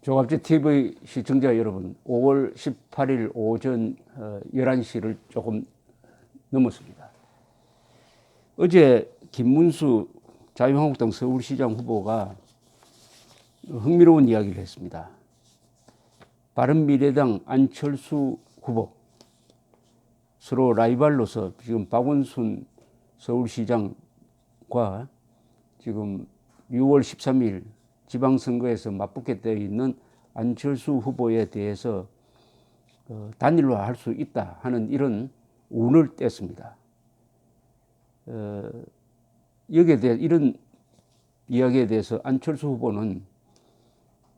조갑제 TV 시청자 여러분, 5월 18일 오전 11시를 조금 넘었습니다. 어제 김문수 자유한국당 서울시장 후보가 흥미로운 이야기를 했습니다. 바른미래당 안철수 후보, 서로 라이벌로서 지금 박원순 서울시장과 지금 6월 13일 지방선거에서 맞붙게 되어 있는 안철수 후보에 대해서 단일화할 수 있다 하는 이런 운을 뗐습니다. 여기에 대해 이런 이야기에 대해서 안철수 후보는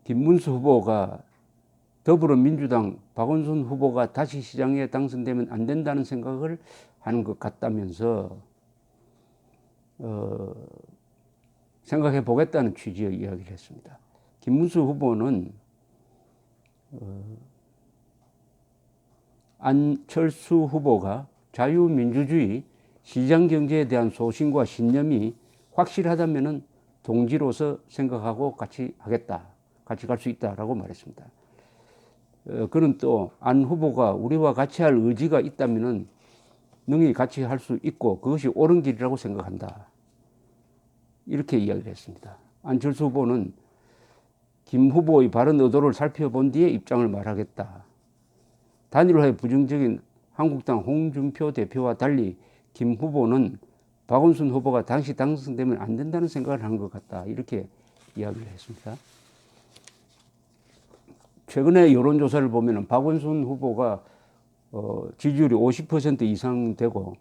김문수 후보가 더불어민주당 박원순 후보가 다시 시장에 당선되면 안 된다는 생각을 하는 것 같다면서 생각해 보겠다는 취지의 이야기를 했습니다. 김문수 후보는 안철수 후보가 자유민주주의 시장경제에 대한 소신과 신념이 확실하다면 동지로서 생각하고 같이 하겠다, 같이 갈 수 있다라고 말했습니다. 그는 또 안 후보가 우리와 같이 할 의지가 있다면 능히 같이 할 수 있고 그것이 옳은 길이라고 생각한다, 이렇게 이야기를 했습니다. 안철수 후보는 김 후보의 바른 의도를 살펴본 뒤에 입장을 말하겠다. 단일화에 부정적인 한국당 홍준표 대표와 달리 김 후보는 박원순 후보가 당시 당선되면 안 된다는 생각을 하는 것 같다, 이렇게 이야기를 했습니다. 최근에 여론조사를 보면 박원순 후보가 지지율이 50% 이상 되고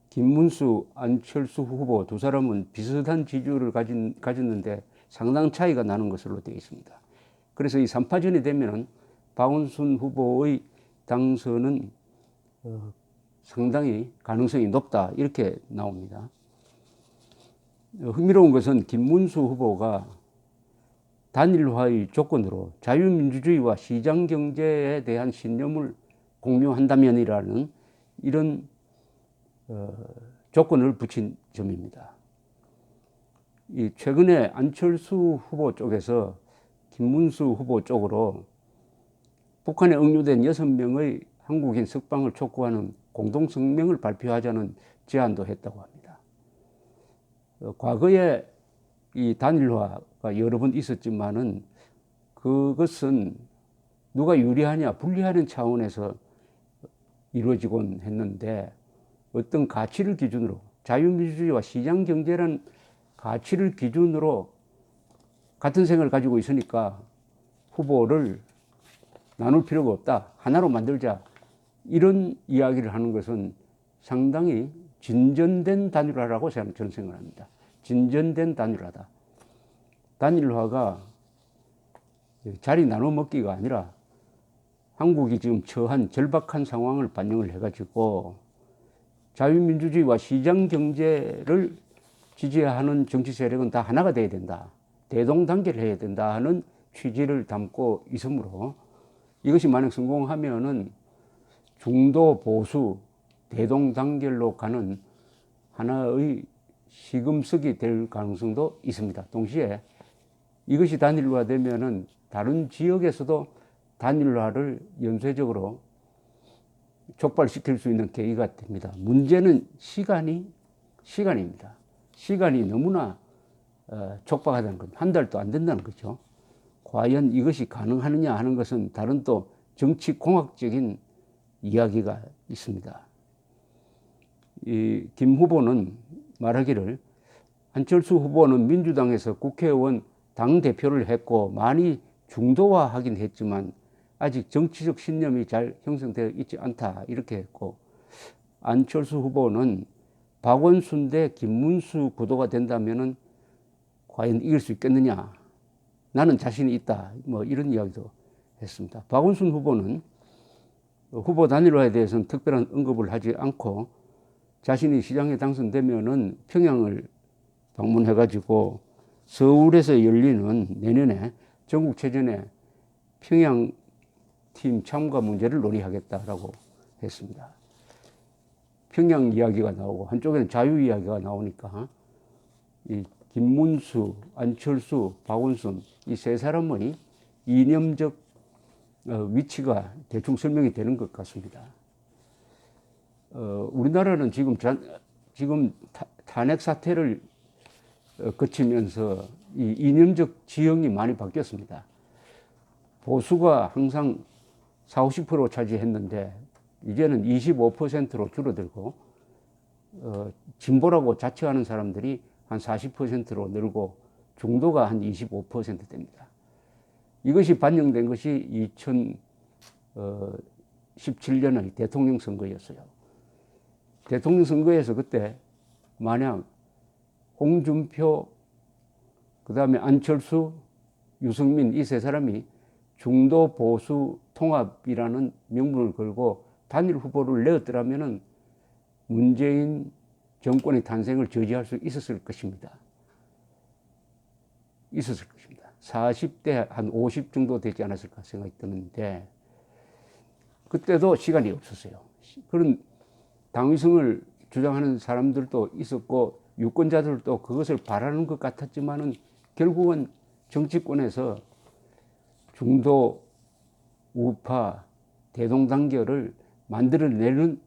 김문수, 안철수 후보 두 사람은 비슷한 지지율을 가졌는데 상당 차이가 나는 것으로 되어 있습니다. 그래서 이 3파전이 되면 박원순 후보의 당선은 상당히 가능성이 높다, 이렇게 나옵니다. 흥미로운 것은 김문수 후보가 단일화의 조건으로 자유민주주의와 시장경제에 대한 신념을 공유한다면이라는 이런 조건을 붙인 점입니다. 최근에 안철수 후보 쪽에서 김문수 후보 쪽으로 북한에 억류된 6명의 한국인 석방을 촉구하는 공동성명을 발표하자는 제안도 했다고 합니다. 과거에 이 단일화가 여러 번 있었지만은 그것은 누가 유리하냐 불리하는 차원에서 이루어지곤 했는데, 어떤 가치를 기준으로 자유민주주의와 시장경제라는 가치를 기준으로 같은 생각을 가지고 있으니까 후보를 나눌 필요가 없다, 하나로 만들자, 이런 이야기를 하는 것은 상당히 진전된 단일화라고 저는 생각합니다. 진전된 단일화다. 단일화가 자리 나눠 먹기가 아니라 한국이 지금 처한 절박한 상황을 반영을 해가지고 자유민주주의와 시장경제를 지지하는 정치 세력은 다 하나가 돼야 된다, 대동단계를 해야 된다 하는 취지를 담고 있으므로 이것이 만약 성공하면은 중도 보수 대동단결로 가는 하나의 시금석이 될 가능성도 있습니다. 동시에 이것이 단일화되면은 다른 지역에서도 단일화를 연쇄적으로 촉발시킬 수 있는 계기가 됩니다. 문제는 시간입니다. 시간이 너무나 촉박하다는 것, 한 달도 안 된다는 거죠. 과연 이것이 가능하느냐 하는 것은 다른 또 정치공학적인 이야기가 있습니다. 김 후보는 말하기를 안철수 후보는 민주당에서 국회의원 당대표를 했고 많이 중도화하긴 했지만 아직 정치적 신념이 잘 형성되어 있지 않다, 이렇게 했고, 안철수 후보는 박원순 대 김문수 구도가 된다면은 과연 이길 수 있겠느냐, 나는 자신이 있다, 뭐 이런 이야기도 했습니다. 박원순 후보는 후보 단일화에 대해서는 특별한 언급을 하지 않고 자신이 시장에 당선되면은 평양을 방문해가지고 서울에서 열리는 내년에 전국체전에 평양 팀 참가 문제를 논의하겠다라고 했습니다. 평양 이야기가 나오고 한쪽에는 자유 이야기가 나오니까 이 김문수, 안철수, 박원순 이 세 사람의 이념적 위치가 대충 설명이 되는 것 같습니다. 우리나라는 지금 탄핵 사태를 거치면서 이 이념적 지형이 많이 바뀌었습니다. 보수가 항상 40, 50% 차지했는데 이제는 25%로 줄어들고 진보라고 자처하는 사람들이 한 40%로 늘고 중도가 한 25% 됩니다. 이것이 반영된 것이 2017년의 대통령 선거였어요. 대통령 선거에서 그때 만약 홍준표, 그 다음에 안철수, 유승민 이 세 사람이 중도 보수 통합이라는 명분을 걸고 단일 후보를 내었더라면 문재인 정권의 탄생을 저지할 수 있었을 것입니다. 40대 한 50 정도 되지 않았을까 생각이 드는데 그때도 시간이 없었어요. 그런 당위성을 주장하는 사람들도 있었고 유권자들도 그것을 바라는 것 같았지만은 결국은 정치권에서 중도 우파 대동단결을 만들어내는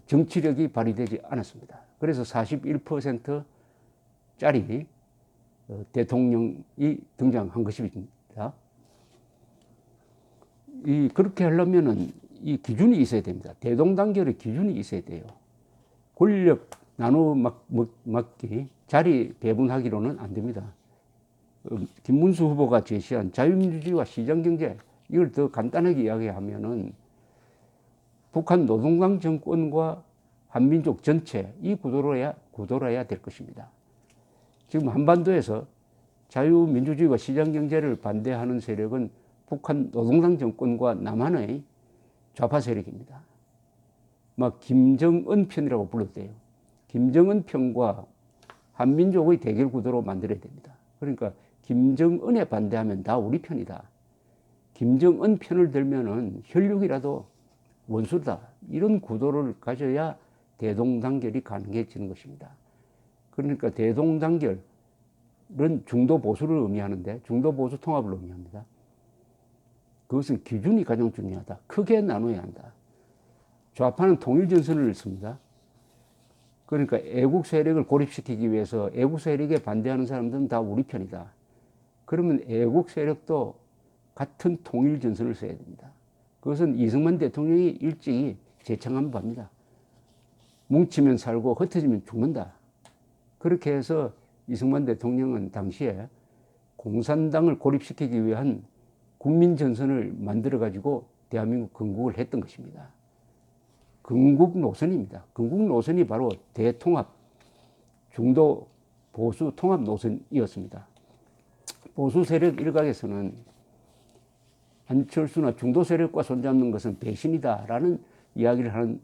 정치력이 발휘되지 않았습니다. 그래서 41%짜리 대통령이 등장한 것입니다. 그렇게 하려면은 이 기준이 있어야 됩니다. 대동단결의 기준이 있어야 돼요. 권력 나눠 맞기, 자리 배분하기로는 안 됩니다. 김문수 후보가 제시한 자유민주주의와 시장경제, 이걸 더 간단하게 이야기하면은 북한 노동당 정권과 한민족 전체 이 구도로야 될 것입니다. 지금 한반도에서 자유민주주의와 시장경제를 반대하는 세력은 북한 노동당 정권과 남한의 좌파 세력입니다. 막 김정은 편이라고 불러도 돼요. 김정은 편과 한민족의 대결 구도로 만들어야 됩니다. 그러니까 김정은에 반대하면 다 우리 편이다. 김정은 편을 들면은 혈육이라도 원수다. 이런 구도를 가져야 대동단결이 가능해지는 것입니다. 그러니까 대동단결은 중도 보수를 의미하는데 중도 보수 통합을 의미합니다. 그것은 기준이 가장 중요하다. 크게 나눠야 한다. 좌파는 통일전선을 씁니다. 그러니까 애국 세력을 고립시키기 위해서 애국 세력에 반대하는 사람들은 다 우리 편이다. 그러면 애국 세력도 같은 통일전선을 써야 됩니다. 그것은 이승만 대통령이 일찍이 제창한 바입니다. 뭉치면 살고 흩어지면 죽는다. 그렇게 해서 이승만 대통령은 당시에 공산당을 고립시키기 위한 국민전선을 만들어가지고 대한민국 건국을 했던 것입니다. 건국 노선입니다. 건국 노선이 바로 대통합, 중도 보수 통합 노선이었습니다. 보수 세력 일각에서는 안철수나 중도 세력과 손잡는 것은 배신이다라는 이야기를 하는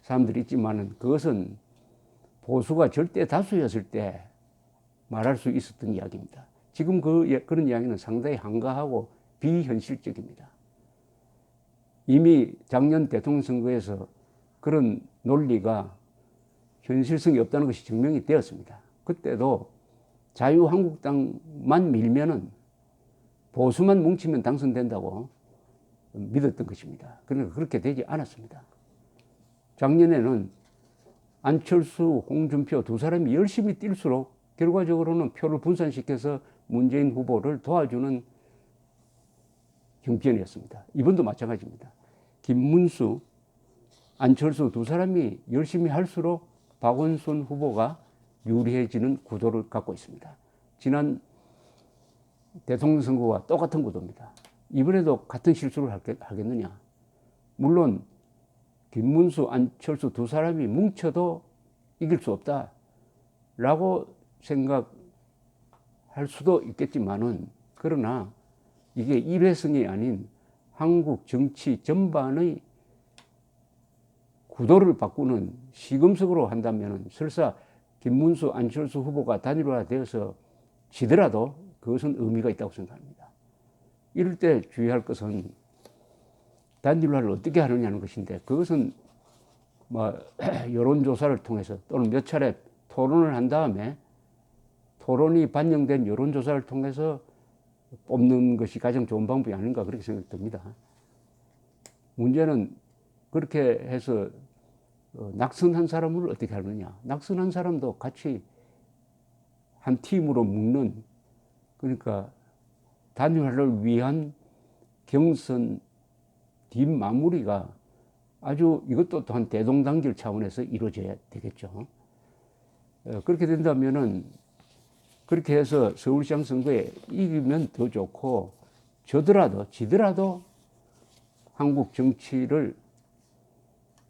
사람들이 있지만은 그것은 보수가 절대 다수였을 때 말할 수 있었던 이야기입니다. 지금 그런 이야기는 상당히 한가하고 비현실적입니다. 이미 작년 대통령 선거에서 그런 논리가 현실성이 없다는 것이 증명이 되었습니다. 그때도 자유한국당만 밀면은 보수만 뭉치면 당선된다고 믿었던 것입니다. 그러니까 그렇게 되지 않았습니다. 작년에는 안철수, 홍준표 두 사람이 열심히 뛸수록 결과적으로는 표를 분산시켜서 문재인 후보를 도와주는 형편이었습니다. 이번도 마찬가지입니다. 김문수, 안철수 두 사람이 열심히 할수록 박원순 후보가 유리해지는 구도를 갖고 있습니다. 지난 대통령 선거와 똑같은 구도입니다. 이번에도 같은 실수를 하겠느냐? 물론 김문수, 안철수 두 사람이 뭉쳐도 이길 수 없다라고 생각할 수도 있겠지만은 그러나 이게 일회성이 아닌 한국 정치 전반의 구도를 바꾸는 시금석으로 한다면 설사 김문수, 안철수 후보가 단일화되어서 지더라도 그것은 의미가 있다고 생각합니다. 이럴 때 주의할 것은 단일화를 어떻게 하느냐는 것인데 그것은 여론조사를 통해서 또는 몇 차례 토론을 한 다음에 토론이 반영된 여론조사를 통해서 뽑는 것이 가장 좋은 방법이 아닌가 그렇게 생각됩니다. 문제는 그렇게 해서 낙선한 사람을 어떻게 하느냐. 낙선한 사람도 같이 한 팀으로 묶는, 그러니까 단일화를 위한 경선 뒷마무리가 아주 이것도 또한 대동단결 차원에서 이루어져야 되겠죠. 그렇게 된다면은 그렇게 해서 서울시장 선거에 이기면 더 좋고 지더라도 한국 정치를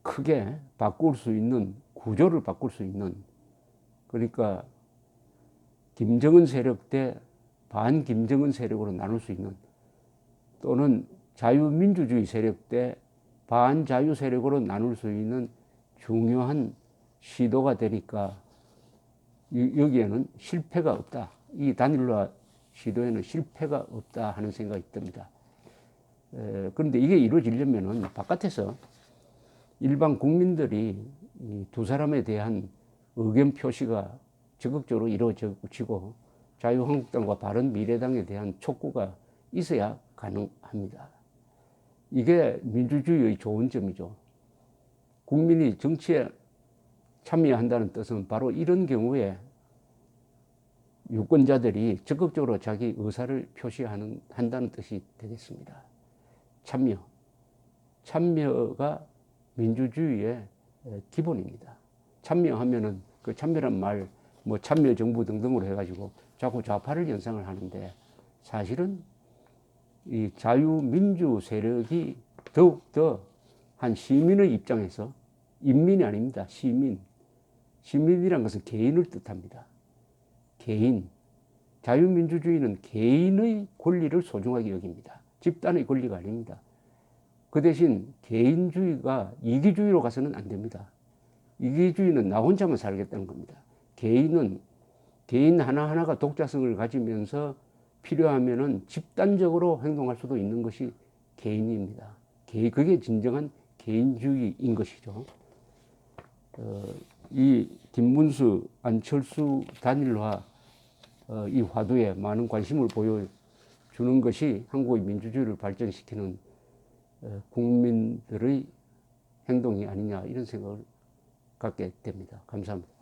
크게 바꿀 수 있는 구조를 바꿀 수 있는, 그러니까 김정은 세력 대 반김정은 세력으로 나눌 수 있는, 또는 자유민주주의 세력 대 반자유 세력으로 나눌 수 있는 중요한 시도가 되니까 여기에는 실패가 없다. 이 단일화 시도에는 실패가 없다 하는 생각이 듭니다. 그런데 이게 이루어지려면은 바깥에서 일반 국민들이 이 두 사람에 대한 의견 표시가 적극적으로 이루어지고 자유한국당과 바른미래당에 대한 촉구가 있어야 가능합니다. 이게 민주주의의 좋은 점이죠. 국민이 정치에 참여한다는 뜻은 바로 이런 경우에 유권자들이 적극적으로 자기 의사를 한다는 뜻이 되겠습니다. 참여가 민주주의의 기본입니다. 참여하면은 그 참여란 말, 뭐 참여정부 등등으로 해가지고 자꾸 좌파를 연상을 하는데, 사실은 이 자유민주 세력이 더욱더 한 시민의 입장에서, 인민이 아닙니다. 시민이란 것은 개인을 뜻합니다. 개인. 자유민주주의는 개인의 권리를 소중하게 여깁니다. 집단의 권리가 아닙니다. 그 대신 개인주의가 이기주의로 가서는 안 됩니다. 이기주의는 나 혼자만 살겠다는 겁니다. 개인 하나하나가 독자성을 가지면서 필요하면은 집단적으로 행동할 수도 있는 것이 개인입니다. 그게 진정한 개인주의인 것이죠. 이 김문수, 안철수 단일화 이 화두에 많은 관심을 보여주는 것이 한국의 민주주의를 발전시키는 국민들의 행동이 아니냐, 이런 생각을 갖게 됩니다. 감사합니다.